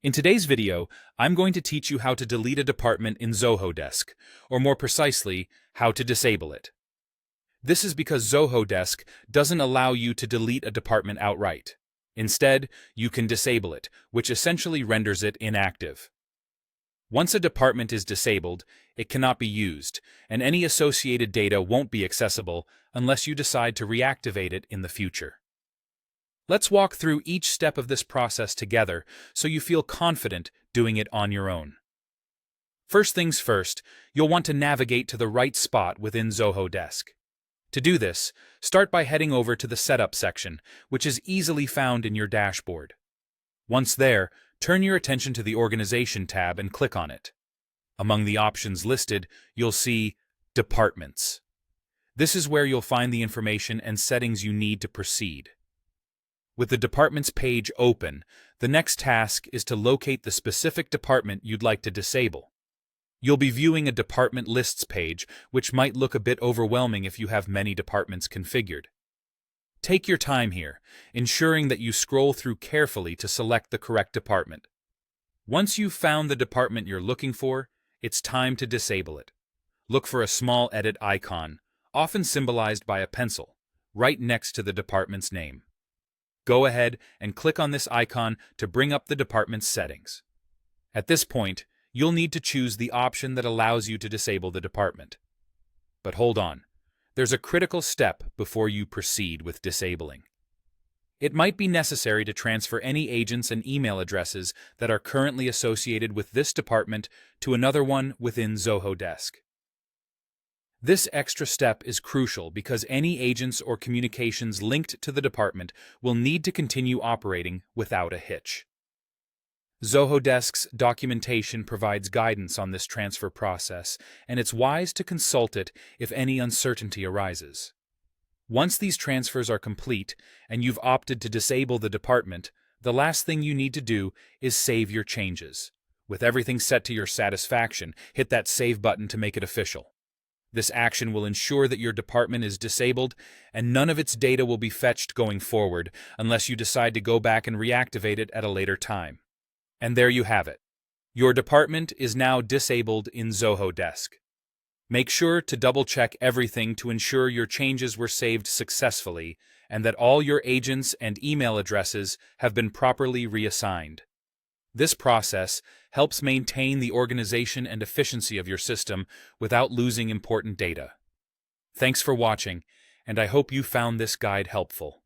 In today's video, I'm going to teach you how to delete a department in Zoho Desk, or more precisely, how to disable it. This is because Zoho Desk doesn't allow you to delete a department outright. Instead, you can disable it, which essentially renders it inactive. Once a department is disabled, it cannot be used, and any associated data won't be accessible unless you decide to reactivate it in the future. Let's walk through each step of this process together so you feel confident doing it on your own. First things first, you'll want to navigate to the right spot within Zoho Desk. To do this, start by heading over to the Setup section, which is easily found in your dashboard. Once there, turn your attention to the Organization tab and click on it. Among the options listed, you'll see Departments. This is where you'll find the information and settings you need to proceed. With the Departments page open, the next task is to locate the specific department you'd like to disable. You'll be viewing a Department Lists page, which might look a bit overwhelming if you have many departments configured. Take your time here, ensuring that you scroll through carefully to select the correct department. Once you've found the department you're looking for, it's time to disable it. Look for a small edit icon, often symbolized by a pencil, right next to the department's name. Go ahead and click on this icon to bring up the department's settings. At this point, you'll need to choose the option that allows you to disable the department. But hold on, there's a critical step before you proceed with disabling. It might be necessary to transfer any agents and email addresses that are currently associated with this department to another one within Zoho Desk. This extra step is crucial because any agents or communications linked to the department will need to continue operating without a hitch. Zoho Desk's documentation provides guidance on this transfer process, and it's wise to consult it if any uncertainty arises. Once these transfers are complete and you've opted to disable the department, the last thing you need to do is save your changes. With everything set to your satisfaction, hit that Save button to make it official. This action will ensure that your department is disabled and none of its data will be fetched going forward unless you decide to go back and reactivate it at a later time. And there you have it. Your department is now disabled in Zoho Desk. Make sure to double-check everything to ensure your changes were saved successfully and that all your agents and email addresses have been properly reassigned. This process helps maintain the organization and efficiency of your system without losing important data. Thanks for watching, and I hope you found this guide helpful.